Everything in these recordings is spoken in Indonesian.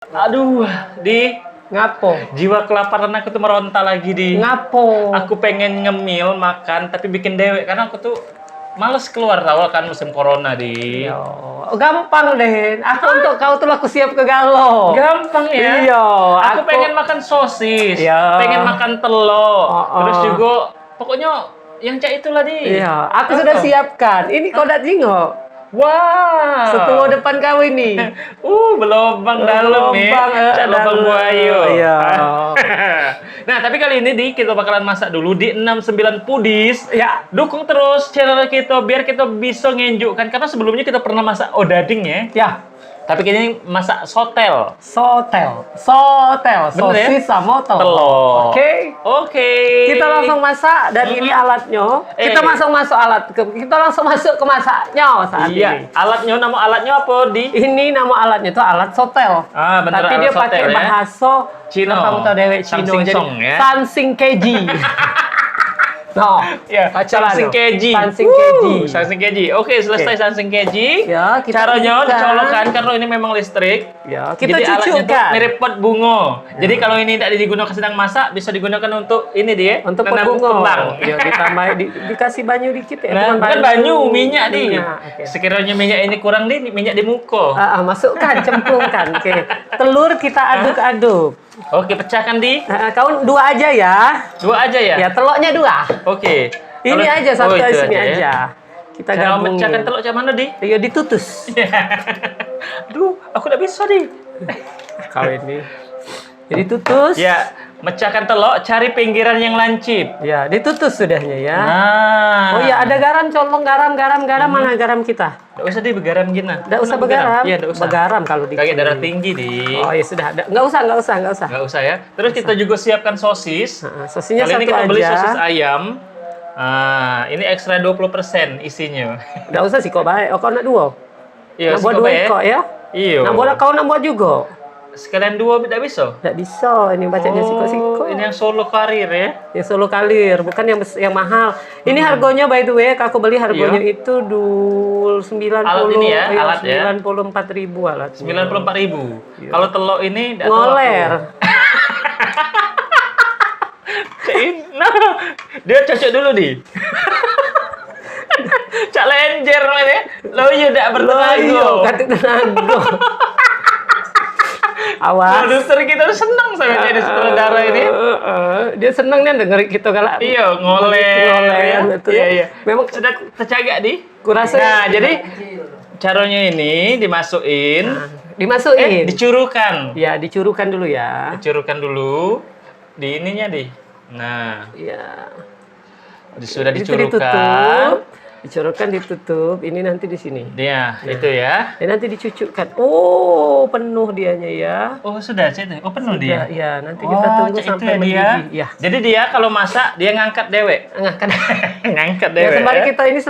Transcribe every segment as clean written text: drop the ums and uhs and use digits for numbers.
Aduh, di Ngapo? jiwa kelaparan aku tuh meronta lagi di. Ngapo? Aku pengen ngemil makan tapi bikin dewek karena aku tuh males keluar tahu kan musim corona di. Yo, gampang deh. Untuk kau tuh aku siap ke Galo. Gampang ya. Iya, Aku pengen makan sosis, Iya. pengen makan telur, Oh, terus oh. juga pokoknya yang cak itulah di. Iya, aku sudah siapkan. Ini kau dak jingok. Wow. Setua depan kau ini. Belobang dalam Berlobang, ya. Cak lobang dalam. buayo. Iya. Nah, tapi kali ini di kita bakalan masak dulu di 69 Pudis. Ya. Dukung terus channel kita biar kita bisa ngenjukkan karena sebelumnya kita pernah masak odading ya. Ya. Tapi kini masak sotel. Sotel, Bener ya? sosis sama Telur. Oke. Oke. Kita langsung masak dan ini alatnya. Kita langsung masuk alat. Kita langsung masuk ke masaknya saat Iya, ini. alatnya nama alatnya apa di? Ini nama alatnya itu alat sotel. Ah, bener, Tapi alat dia sotel, pakai ya. bahasa Cino. Kamu tahu dewek Cino Samsing jadi song, ya. Sansing keji. No, Ya, pacaran sansing dong. keji. Sansing keji. Sansing keji. Oke, selesai sansing keji. Ya, kita Caranya buka. dicolokan karena ini memang listrik. Ya, kita Jadi alatnya tuh cucukkan. mirip pot bunga. Jadi kalau ini tidak digunakan sedang masak, bisa digunakan untuk ini dia. Untuk nanam pot bunga. kembang. Ya, ditambah dikasih banyu dikit ya. Nah, bukan banyu, minyak di. Minyak, oke. Sekiranya minyak ini kurang di, minyak di muka. Masukkan, cemplungkan. Oke. Telur kita aduk-aduk. Oke, pecahkan di. Kau dua aja ya. Dua aja ya. Ya, telurnya dua. Oke. Ini Kalau- aja satu itu sini ya. aja. Kita Cara gabungin. memecahkan telur macam mana di? Ya ditutus. Aduh, aku tidak bisa di. Kau ini. Jadi tutus. Ya, mecahkan telur, cari pinggiran yang lancip. Ya, ditutus sudahnya ya. Nah. Oh ya, ada garam, colong garam. Mana garam kita? Nggak usah di begaram gini. Nggak usah begaram. Iya, nggak usah. Begaram kalau di. Kayak darah tinggi di. Oh ya sudah. Nggak usah. Nggak usah ya. Terus kita juga siapkan sosis. Sosisnya Kali ini satu kita aja. beli sosis ayam. Ini ekstra 20% isinya. Nggak usah sih kok baik. Oh, kau nak dua? Iya, Nak buat dua kok ya? Iya. Nak buat kau nak buat juga? Sekalian dua tidak bisa. Nggak bisa. Ini bacanya siko-siko. Ini yang solo karir ya. Yang solo kalir, bukan yang mahal. Ini harganya by the way, aku beli harganya itu 90. Alat ini ya, alat ya. 94.000 alat. 94.000. Kalau telur ini nggak tahu Ngoler. aku. Nah, dia cocok dulu di. Cak lenjer mana? Lo iya tidak bertenaga. Kata tenaga. Awas. Produser kita tuh senang sama jadi sutradara ini. Dia senang nih denger kita kalau Iya, ngoler. betul. Iya. Memang Sudah tercagak di. kurasa Nah, jadi caranya ini dimasukin. dimasukin. Dicurukan. Ya, dicurukan dulu ya. Dicurukan dulu di ininya di. Nah, Ya. sudah Itu dicurukan. Dicurukan, ditutup. Ini nanti di sini. Dia, itu ya. Dan nanti dicucukkan. Oh, penuh dianya ya. Oh, sudah sih. Oh, penuh dia. Ya, nanti kita tunggu Cak, sampai itu ya dia. mendidih. Ya. Jadi dia kalau masak dia ngangkat dewek. Ngangkat. Ngangkat Ya, dewek. sembari ya. kita ini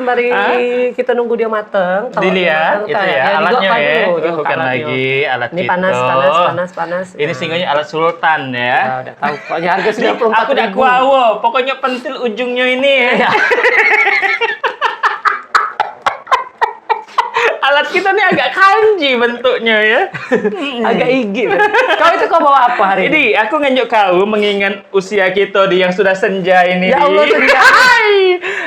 kita nunggu dia mateng. Kalau Dilihat mateng, itu ya, digoreng alatnya ya. dulu, Oh, digoreng bukan alatnya. lagi alat Ini kita. panas. Ini singonya alat sultan ya. Ya, udah tahu. Pokoknya harga 94.000. Aku udah kuawo, pokoknya pentil ujungnya ini ya. Alat kita nih agak kanji bentuknya ya. Agak igi. Kau itu kau bawa apa hari ini? Jadi aku nganjuk kau mengingat usia kita di yang sudah senja ini. Ya Allah, Di. senja. Hai.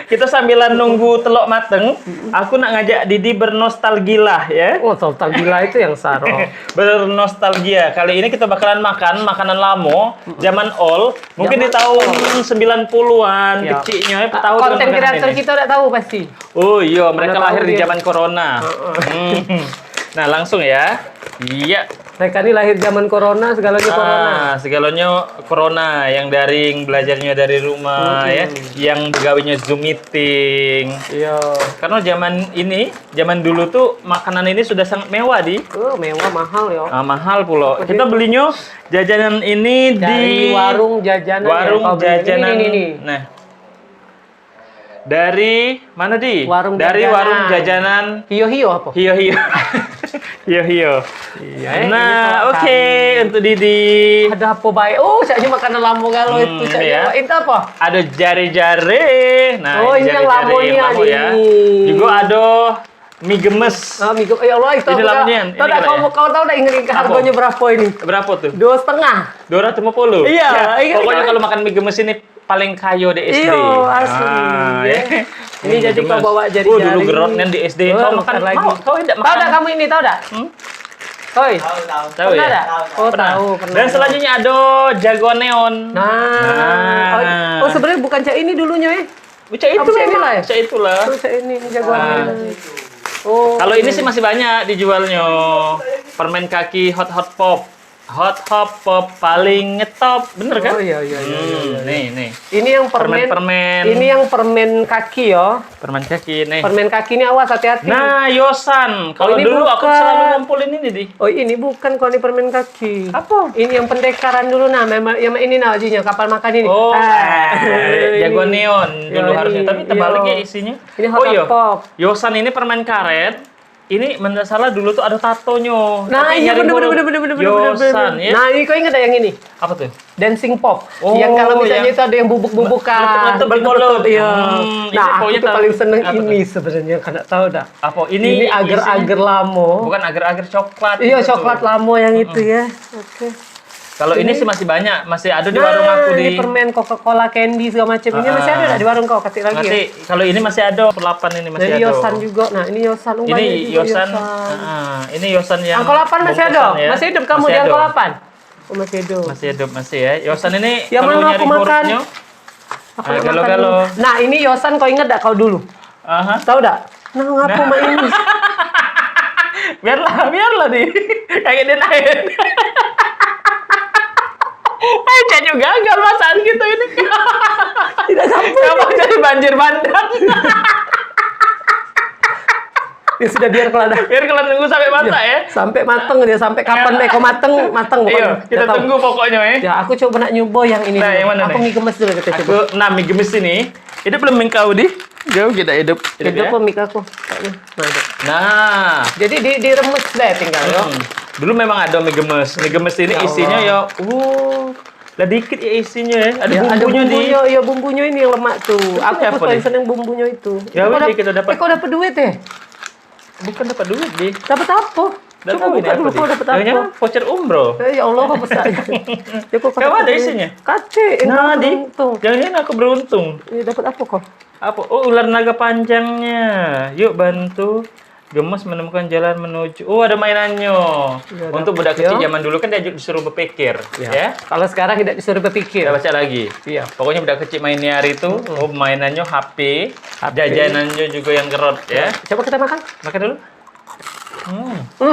Kita sambilan nunggu telok mateng, aku nak ngajak Didi bernostalgia ya. Oh, total gila itu yang saro. Bernostalgia. Kali ini kita bakalan makan makanan lama, zaman old, mungkin di tahun 90-an, Ya. kecilnya ya, tahu dengan Konten makanan kreator ini. kita udah tahu pasti. Oh iya, mereka Udah tahu lahir di dia. zaman corona. Nah, langsung ya. Iya. Mereka ini lahir zaman corona, segalanya corona. Segalanya corona, yang daring, belajarnya dari rumah ya, yang begawinya Zoom meeting. Iya. Karena zaman dulu tuh makanan ini sudah sangat mewah di. Mewah mahal ya. Mahal pula. Kita belinya jajanan ini Dari di warung jajanan. warung ya, kau beli. jajanan. Ini. Nah, dari mana di? Warung dari jajanan. warung jajanan. Hio apa? Hio. Hio. Iya. Nah, oke untuk Didi. Ada apa baik? Oh, saya makanan lamo galau itu. ya. Itu apa? Ada jari-jari. Nah, Oh, ini yang jari-jari lamonya lamu ya. ini. Juga ada mie gemes. Oh, mie ya Allah itu. Ini lauknya, ini Tahu kali ya? kau tahu ingat harganya berapa ini? Berapa tuh? 2,5. 250. Iya, ingat Pokoknya kan? kalau makan mie gemes ini paling kayo di SD. Iya, asli. Ya. Ini jadi kau bawa jari-jari. Dulu gerotnya di SD. Kau makan lagi. Kau tidak makan. Tahu tak kamu ini, tahu tak? Oi. Tahu Pernah ya? tak? Oh, Pernah. tahu, pernah. Dan selanjutnya ada jagoan neon. Nah. Oh, sebenarnya bukan cak ini dulunya Cak itu Apa cak inilah ya? Cak itulah. Oh, cak ini jagoan. Nah. Oh. Kalau ini sih masih banyak dijualnya. Permen kaki hot pop. Hot pop paling ngetop, bener kan? Oh iya. Nih. Ini yang Permen. Ini yang permen kaki ya. Permen kaki nih. Permen kaki ini awas hati-hati. Nah, Yosan. Kalau ini dulu aku bukan. selalu ngumpulin ini, Di. Oh ini bukan kalau ini permen kaki. Apa? Ini yang pendekaran dulu nah, memang yang ini nah ajinya kapal makan ini. Oh, ini. jagoan neon dulu Ya, harusnya. ini. Tapi terbalik Iya. ya isinya. Ini hot pop. Yosan ini permen karet. Ini menurut salah dulu tuh ada tatonya. Nah, Tapi iya nyari huruf bener. Yosan, ya. Nah, ini kau ingat yang ini? Apa tuh? Dancing pop. Oh, yang kalau misalnya yang itu ada yang bubuk-bubukan. meletup di mulut. Iya. Ini Nah, aku pokoknya tuh tahu. paling seneng Apa ini sebenarnya karena tahu dah. Apa? Ini agar-agar lamo. Bukan agar-agar coklat. Iya, gitu coklat tuh. lamo yang itu ya. Oke. Kalau ini sih masih banyak, masih ada di warung aku ini di. permen Coca-Cola candy segala macam. Ini masih ada nggak di warung kau? Kasih lagi Masih, ya. kalau ini masih ada, perlapan ini masih Dari ada. Yosan juga. Nah, ini Yosan. Oh, Ini banyak juga Yosan, ini Yosan yang Angkol 8 masih ada? bungkusan ya. Masih hidup kamu Masih di ada. Angkol 8? Oh, masih hidup. Masih hidup, masih ya. Yosan ini Yang kalau mana nyari aku makan? hurufnya, Aku nah, makan galo-galo. dulu. Nah, ini Yosan kau ingat dak kau dulu? aha. Tahu dak? Nah, ngapu mah ini. biarlah di kayak gini lain. Caknya gagal masaan gitu ini. Tidak sampai. Kamu jadi banjir bandang. Ya sudah biar kalau ada. Biar kalian tunggu sampai mata ya. Sampai mateng dia, sampai kapan deh kau mateng Iya, pokoknya. kita Udah tahu. tunggu pokoknya ya. Ya, aku coba nak nyoba yang ini. Nah, dulu. yang mana aku nih? mie gemes dulu kita coba. Aku mie gemes ini. Hidup belum mengkau di. Jauh kita hidup. Hidup ya. apa mie aku? Kayaknya. Nah, hidup. Nah, Jadi diremes deh tinggal ya. dulu memang ada mie gemes. Mie gemes ini Ya isinya ya, Allah. lah dikit ya isinya ya. Ada Ya, bumbunya di. iya bumbunya ini yang lemak tuh. Aku apa tuh paling nih? seneng bumbunya itu. Ya, Kau udah, dap- kita dapat. kau dapat duit ya? Bukan dapat duit di. Dapat apa? Udah Coba tahu ini buka dulu apa, kau Di? dapat Jangan-jangan apa? voucher umroh. Ya Allah, apa besar. Ya kok Kau ada isinya? Kace, Nah, di. tuh. Jangan-jangan aku beruntung. Ya, dapat apa kau? Apa? Oh, ular naga panjangnya. Yuk bantu. Gemes menemukan jalan menuju. Oh, ada mainannya. Ya, Untuk dapat, budak kecil ya. zaman dulu kan dia disuruh berpikir, ya. Kalau sekarang tidak disuruh berpikir. Kita baca lagi. Iya. Pokoknya budak kecil mainnya hari itu, oh mainannya HP, jajanannya juga yang gerot ya. Coba kita makan. Makan dulu.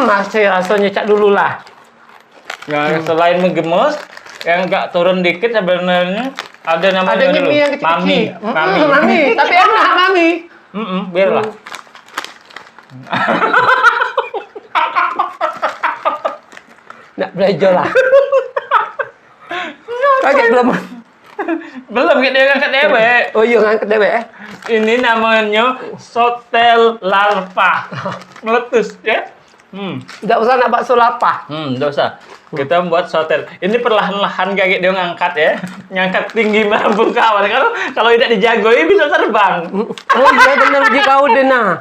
Masih rasanya cak dulu lah. Nah, selain menggemes, yang nggak turun dikit sebenarnya ada namanya Ada dulu. mie yang kecil-kecil. Mami. Mami. Mami. Tapi enak mami. Biarlah. Nggak belajar lah. Kaget belum? Belum dia ngangkat dewek. Oh iya ngangkat dewe ya. Ini namanya sotel larva. Meletus ya. Nggak usah nak bakso lapah. Nggak usah. Kita membuat sotel. Ini perlahan-lahan kayak dia ngangkat ya. Ngangkat tinggi melambung ke awan. Kalau tidak dijagoi bisa terbang. Oh iya bener di kau deh nah.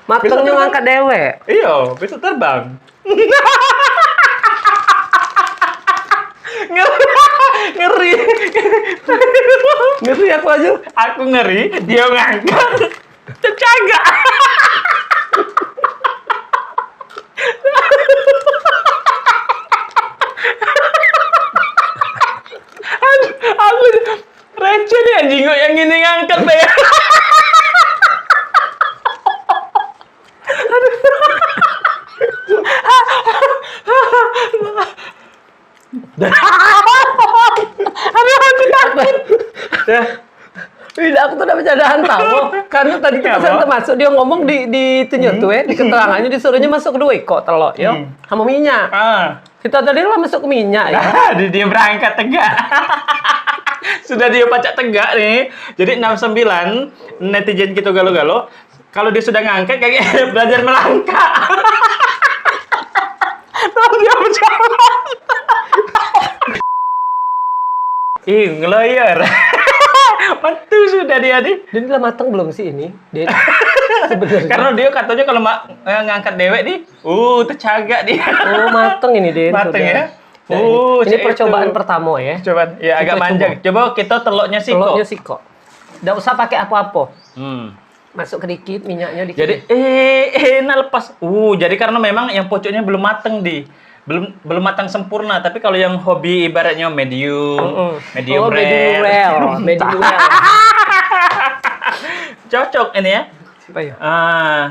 Matengnya ngangkat dewe. Iya, bisa terbang. Ngeri. Ngeri aku aja. Aku ngeri, dia ngangkat. Tercaga. Aduh, aku receh nih anjing kok yang ini ngangkat deh. Aduh, aku takut. Ya. Tidak, aku tuh udah bercandaan tahu. Karena tadi kita Kenapa? masuk dia ngomong di itunya tuh ya, di keterangannya disuruhnya masuk ke dua kok telok ya, sama minyak. Kita tadi lah masuk ke minyak ya. Dia berangkat tegak. Sudah dia pacak tegak nih. Jadi 69 netizen kita galo-galo. Kalau dia sudah ngangkat kayak belajar melangkah. Lalu dia berjalan. Ngelayar. Mantu sudah dia nih. Dia udah matang belum sih ini? Dia Karena dia katanya kalau ngangkat dewek nih, tercagak dia. Oh, mateng ini, Den. Mateng sudah. ya. Nah, ini percobaan pertama ya. Coba, ya agak manja. Coba kita telurnya sih Telurnya kok. siko. Nggak usah pakai apa-apa. Hmm. Masuk ke dikit, minyaknya dikit. Jadi, nah lepas. Jadi karena memang yang pocoknya belum mateng belum matang sempurna. Tapi kalau yang hobi ibaratnya medium medium rare. Medium well. Cocok ini ya. Siapa ya?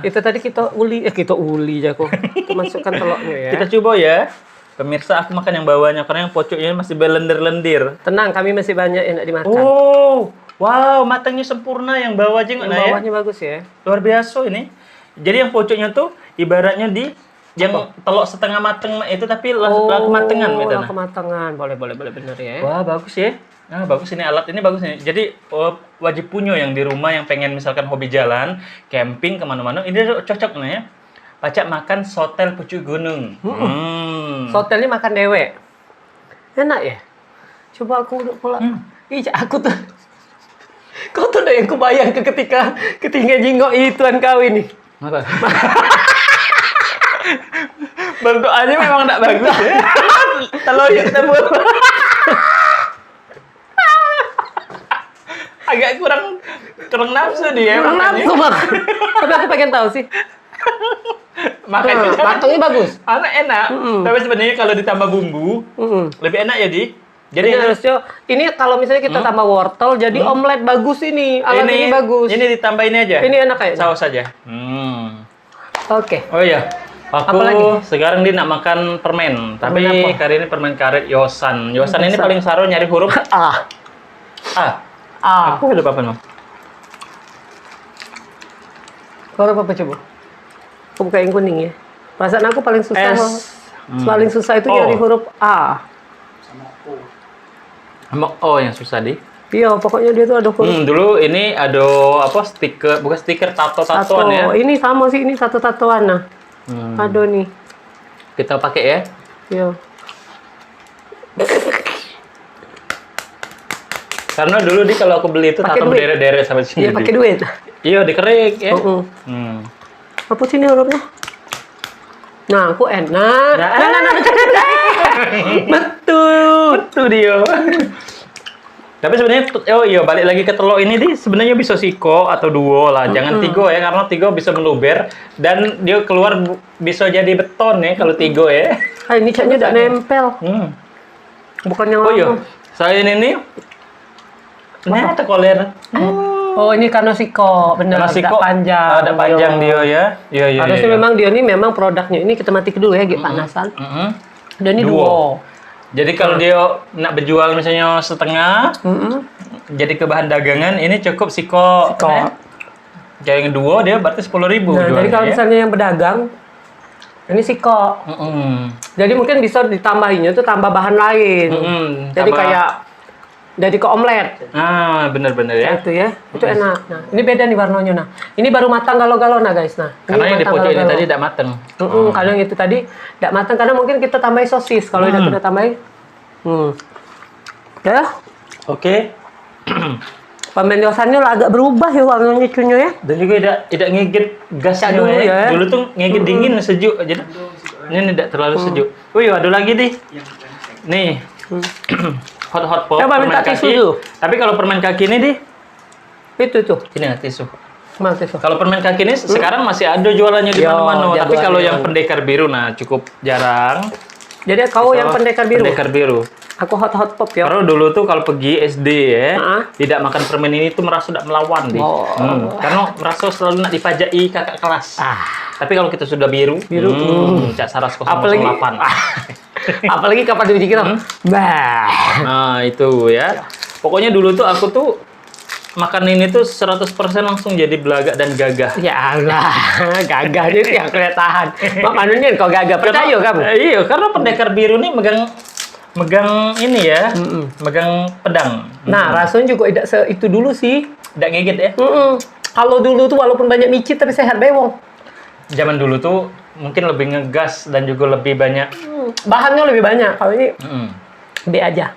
Itu tadi kita uli aja kok. Kita masukkan telurnya ya. Kita coba ya. Pemirsa, aku makan yang bawahnya karena yang pocoknya masih belendir-lendir. Tenang, kami masih banyak yang nak dimakan. Wow, matangnya sempurna yang bawah aja yang bawahnya bagus ya. Luar biasa ini. Jadi yang pocoknya tuh ibaratnya yang telur setengah mateng itu tapi kematangan gitu. Kematangan. Boleh bener ya. Wah, bagus ya. Nah, bagus ini alat ini bagus nih. Jadi wajib punya yang di rumah yang pengen misalkan hobi jalan, camping kemana-mana, ini cocok nih ya. Pacak makan sotel pucuk gunung. Sotel ini makan dewek. Enak ya? Coba aku udah pula. Aku tuh. Kau tuh udah yang kebayang ketika jingok ituan kau ini. Apa? Bentukannya memang enggak bagus ya. Telur yang tebal. Agak kurang nafsu dia. Kurang nafsu banget. Tapi aku pengen tahu sih. Makanya matangnya bagus. Enak. Tapi sebenarnya kalau ditambah bumbu lebih enak ya, Di. Jadi harusnya ini kalau misalnya kita tambah wortel jadi omelet bagus ini. Alat ini bagus. Ini ditambah ini aja. Ini enak kayaknya. Saus saja. Oke. Oh iya. Aku sekarang dia nak makan permen. Tapi kali ini permen karet Yosan. Yosan ini paling saru nyari huruf A. Aku udah apa, Mam? Huruf apa coba? Aku buka yang kuning ya. Perasaan aku paling susah. Paling susah itu nyari huruf A. Sama O yang susah, Di. Iya, pokoknya dia tuh ada huruf. Dulu ini ada stiker, bukan stiker, tato-tatoan ya. Ini sama sih, ini satu tatoan nah. Ada nih. Kita pakai ya. Iya. Karena dulu kalau aku beli itu tato berderet-deret sampai sini. Iya, pakai duit. Iya, dikerik ya. Apa sih ini hurufnya? Nah, aku enak. Betul dia. Tapi sebenarnya balik lagi ke telur ini sebenarnya bisa siko atau duo lah. Jangan tigo ya, karena tigo bisa meluber dan dia keluar bisa jadi beton ya kalau tigo ya. Ini catnya udah nempel. Bukan yang lama. Selain ini ada koler. Oh, ini karena siko, benar. Ada panjang. Ada panjang dia ya. Iya. Harusnya memang dia ini memang produknya ini kita mati dulu ya, panasan. Dan ini duo. Jadi kalau dia nak berjual misalnya setengah, jadi ke bahan dagangan, ini cukup siko. Jadi yang duo dia berarti 10.000. Jadi kalau misalnya yang berdagang, ini siko. Jadi mungkin bisa ditambahinnya tuh tambah bahan lain. Jadi kayak jadi ke omelet. Bener-bener ya. Itu ya, itu enak. Nah, ini beda nih warnanya. Nah, ini baru matang galau-galau nah guys. Nah, karena yang di pojok ini tadi tidak matang. Kalau yang itu tadi tidak matang karena mungkin kita tambahin sosis. Kalau tidak kita tambahin, ya. Oke. Permen Yosannya agak berubah ya warnanya cunya ya. Dan juga tidak ngigit gasnya dulu ya. Dulu tuh ngigit dingin sejuk. Jadi ini tidak terlalu sejuk. Ada lagi nih. Nih. Hot pop. Coba minta tisu dulu. Tapi kalau permen kaki ini itu tuh. Ini nggak tisu. Mana tisu? Kalau permen kaki ini sekarang masih ada jualannya di mana-mana. Tapi kalau yang pendekar biru cukup jarang. Jadi kau yang pendekar biru. Pendekar biru. Aku hot pop ya. Karena dulu tuh kalau pergi SD ya, tidak makan permen ini tuh merasa tidak melawan deh. Karena merasa selalu nak dipajai kakak kelas. Tapi kalau kita sudah biru, Cak Saras 008. Apalagi kapan dipikir Nah, itu ya. Pokoknya dulu tuh aku tuh makan ini tuh 100% langsung jadi belagak dan gagah. Ya Allah, gagahnya sih yang kelihatan. Makanannya kok gagah, percaya kamu? Iya, karena pendekar biru nih megang ini ya, megang pedang. Nah, rasanya juga tidak itu dulu sih. Tidak ngigit ya? Kalau dulu tuh walaupun banyak micin tapi sehat bewong. Zaman dulu tuh mungkin lebih ngegas dan juga lebih banyak. Bahannya lebih banyak. Kalau ini B aja.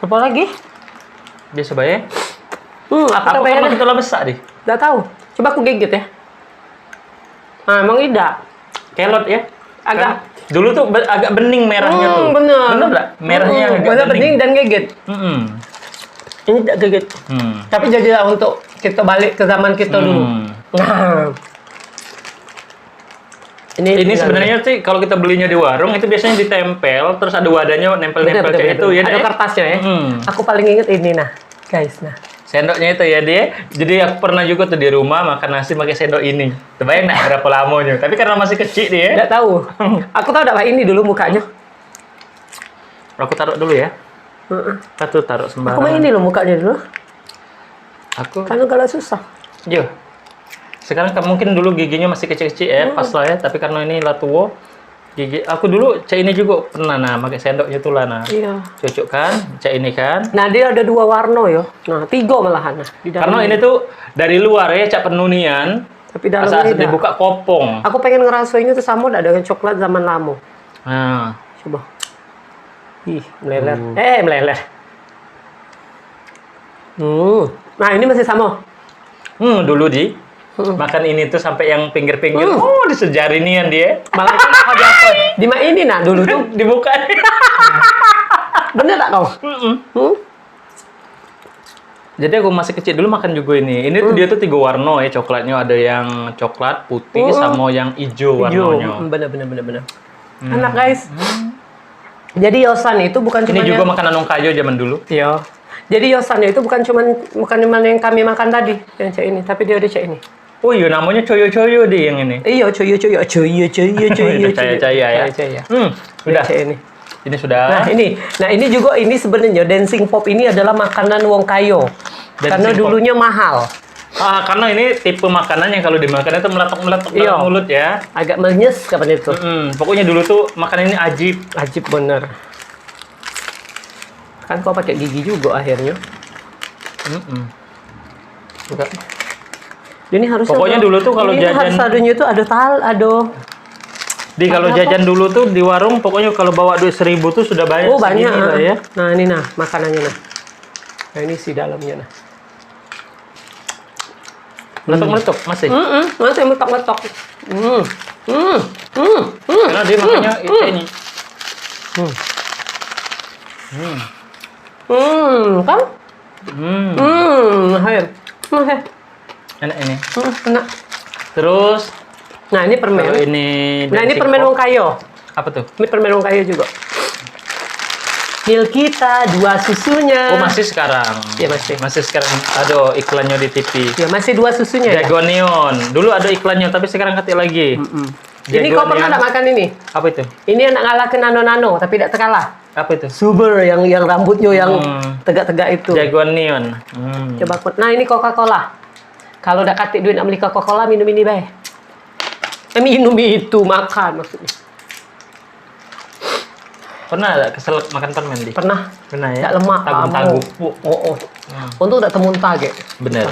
Apa lagi? Biasa bayar. Aku tambahin kita besar deh. Nggak tahu. Coba aku gigit ya. Nah, emang tidak. Kelot ya. Agak. Kan dulu tuh agak bening merahnya tuh. Bener. Bener nggak? Merahnya agak bener bening. bening dan gigit. Ini tidak gigit. Tapi jadilah untuk kita balik ke zaman kita dulu. Nah. Ini sebenarnya sih kalau kita belinya di warung itu biasanya ditempel, terus ada wadahnya nempel-nempel kayak itu ya. Ada kertasnya ya. Aku paling inget ini nah, guys. Nah, sendoknya itu ya dia. Jadi aku pernah juga tuh di rumah makan nasi pakai sendok ini. Terbayang nggak berapa lamanya? Tapi karena masih kecil dia. Nggak tahu. Aku tahu dapat ini dulu mukanya. Aku taruh dulu ya. Satu taruh sembarangan. Aku mau ini loh mukanya dulu. Aku. Kan kalau susah. Yo. Sekarang mungkin dulu giginya masih kecil-kecil ya, pas lah ya. Tapi karena ini lah tua, gigi. Aku dulu cak ini juga pernah pakai sendoknya tuh lah Iya. Cocok kan, cak ini kan. Nah dia ada 2 warna ya. Nah 3 malahan. Nah, di Karena ini tuh dari luar ya cak penunian. tapi dalamnya Asal tidak. dibuka kopong. Aku pengen ngerasainnya tuh sama dengan coklat zaman lama. Nah, Coba. Ih, meleler. Meleler. Nah ini masih sama. dulu makan ini tuh sampai yang pinggir-pinggir. Oh, disejarinian dia. Malah itu mau diapa? Dimainin nah dulu tuh. Dibuka. Bener tak kau? Jadi aku masih kecil dulu makan juga ini. Ini tuh dia tuh 3 warna ya coklatnya. Ada yang coklat, putih, sama yang hijau warnanya. Bener. Enak guys. Jadi yosan itu bukan cuma Ini juga makanan orang kayo zaman dulu. Iya. Jadi yosannya itu bukan cuma yang kami makan tadi, yang cak ini, tapi dia ada cak ini. Oh iya, namanya coyo-coyo deh yang ini. Iya, coyo. Caya-caya ya. Caya. Udah. Cak ini. Ini sudah. Nah ini juga ini sebenarnya dancing pop ini adalah makanan wong kayo. Karena Dancing pop. dulunya mahal. Karena ini tipe makanan yang kalau dimakan itu meletok-meletok dalam mulut ya. Agak menyes kapan itu. Pokoknya dulu tuh makanan ini ajib. Ajib bener. Kan kau pakai gigi juga akhirnya. Ini harus. Pokoknya dulu tuh kalau jajan harus adanya itu ada kalau jajan dulu tuh di warung pokoknya kalau bawa duit 1.000 tuh sudah banyak. Oh banyak lah ya. Nah ini makanannya nah. Nah ini si dalamnya nah. Meletok-meletok masih. Masih meletok-meletok. Karena dia makanya ini. Kan? Akhir. Enak ini. Enak. Terus Nah ini permen. kalau ini Nah ini dancing permen pop. wong kayo. Apa tuh? Ini permen wong kayo juga. Mil kita 2 susunya. Oh masih sekarang. Iya masih. Masih sekarang ada iklannya di TV. Ya masih 2 susunya ya. Jagonion. Dulu ada iklannya tapi sekarang kati lagi. Ini kau pernah tak makan ini? Apa itu? Ini anak ngalahkan nano-nano tapi tidak terkalah. Apa itu? Suber yang rambutnya yang tegak-tegak itu. Jagonion. Coba aku. Nah ini Coca-Cola. Kalau udah katik duit nak beli Coca-Cola minum ini bae. Minum itu makan maksudnya. Pernah ada kesel makan permen di? Pernah. Pernah ya? Tak lemak. Tagu-tagu. Oh. Untuk tak temuntah ge. Bener.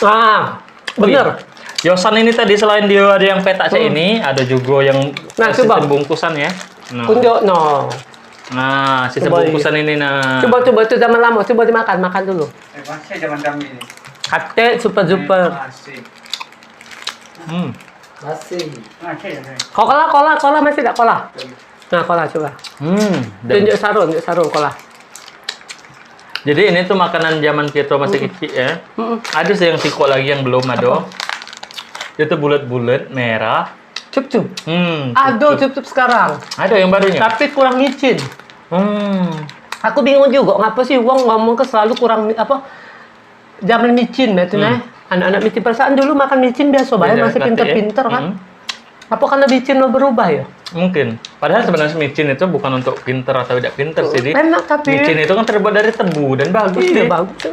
Ah, bener. Yosan ini tadi selain dia ada yang petak kayak ini, ada juga yang coba. sistem bungkusan ya. Kunjok no. Nah, sistem Coba bungkusan ini nah. Coba itu zaman lama, coba makan dulu. Masih zaman kami ini. Kate super. Masih. Masih. Masih. Cola masih tak cola? Nah, cola coba. Tunjuk sarung cola. Jadi ini tuh makanan zaman kita masih kecil ya. Ada sih yang siko lagi yang belum ada. Itu bulat-bulat merah. Cup. Aduh, cup sekarang. Ada yang barunya. Tapi kurang micin. Aku bingung juga, ngapa sih uang ngomong ke selalu kurang apa? Zaman micin betul anak-anak micin perasaan dulu makan micin biasa banget masih pinter-pinter kan. Apa karena micin lo berubah ya? Mungkin. Padahal sebenarnya micin itu bukan untuk pinter atau tidak pinter sih. Di. Enak tapi. Micin itu kan terbuat dari tebu dan bagus Iya deh. bagus.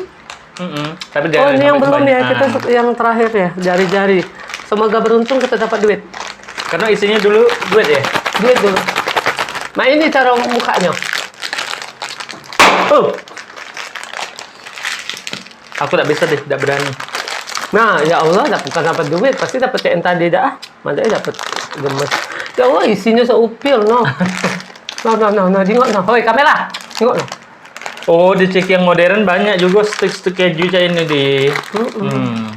Tapi Oh ini yang belum ya, kebanyakan. kita yang terakhir ya, jari-jari. Semoga beruntung kita dapat duit. Karena isinya dulu duit ya. Duit dulu. Nah ini cara mukanya. Aku tak bisa deh, tidak berani. Nah ya Allah, bukan dapat duit, pasti dapat yang tadi dah. Mana dapat gemes. Ya Allah isinya seupil no. No, tengok no. Hoi kamera, tengok no. Oh, di ciki yang modern banyak juga stik-stik keju kayak ini di.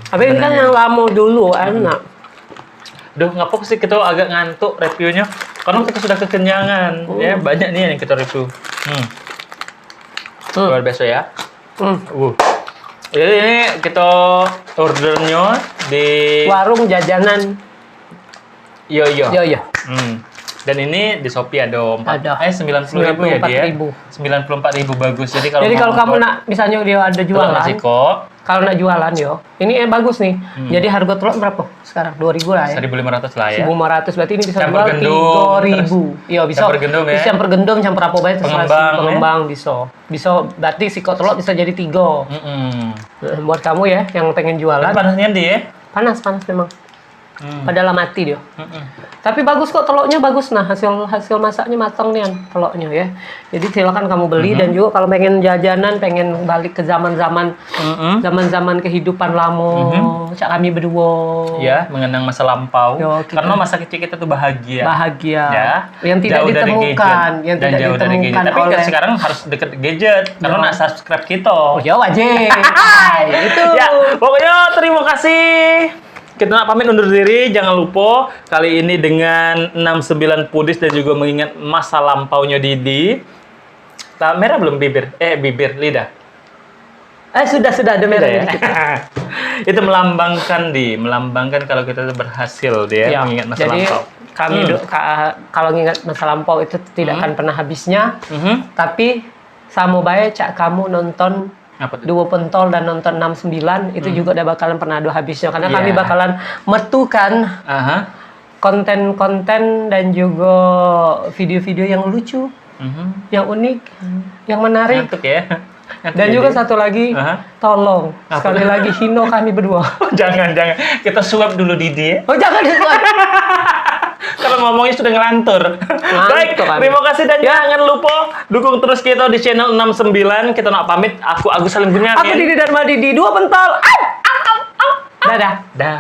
Tapi ini kan yang lama dulu enak. Duh, ngapa sih kita agak ngantuk reviewnya? Karena kita sudah kekenyangan. Ya, banyak nih yang kita review. Luar biasa ya. Jadi ini kita ordernya di Warung jajanan. Yo. Yo. Dan ini di Shopee ada Ada. 90.000 ya dia. 94.000. 94.000 bagus. Jadi kalau Jadi kalau mau kamu nak misalnya dia ada telur jualan, nasi kok kalau nak jualan yo, ini bagus nih. Jadi harga telur berapa sekarang? 2.000 lah ya. 1.500 lah ya. 1.500 berarti ini bisa Campur jual gendung, 3.000. Iya bisa. campur gendung ya. Bisa campur gendung, campur apa baik terserah sih. Pengembang, ya. Pengembang bisa. Bisa berarti siko telur bisa jadi 3. Buat kamu ya yang pengen jualan. Panasnya dia. Panas memang. Padahal mati dia. Tapi bagus kok telurnya bagus. Nah hasil masaknya matang nih telurnya ya. Jadi silakan kamu beli dan juga kalau pengen jajanan, pengen balik ke zaman-zaman kehidupan lama, cak kami berdua. Ya, mengenang masa lampau. Yo, kita- Karena masa kecil kita tuh bahagia. Bahagia. Ya. Yang tidak Jauh dari ditemukan, gadget. yang Dan tidak jauh dari gadget. ditemukan Tapi oleh. sekarang harus deket gadget karena nak subscribe kita. Oh ya wajib. Itu. Ya, pokoknya terima kasih. Kita nak pamit undur diri, jangan lupa kali ini dengan 69 pudis dan juga mengingat masa lampaunya Didi. Nah, merah belum bibir? Bibir, lidah. Sudah ada merah Ya. dikit. Itu melambangkan kalau kita tuh berhasil dia Ya, mengingat masa jadi lampau. kami kalau ingat masa lampau itu tidak akan pernah habisnya. Tapi sama baik cak kamu nonton Apa tuh? Dua Pentol dan nonton 69 itu juga udah bakalan pernah ada habisnya karena Iya. kami bakalan mertukan Aha. konten-konten dan juga video-video yang lucu, yang unik, yang menarik. Ngantuk ya. Dan juga satu lagi, tolong sekali lagi hino kami berdua. Jangan. Kita suap dulu Didi ya. Oh jangan disuap. Kalau ngomongnya sudah ngelantur. Baik, kan. terima kasih dan jangan lupa dukung terus kita di channel 69. Kita nak pamit. Aku Agus Salim Bunyamin. Aku Didi Dharma Didi 2 Pentol. Dadah. Dah.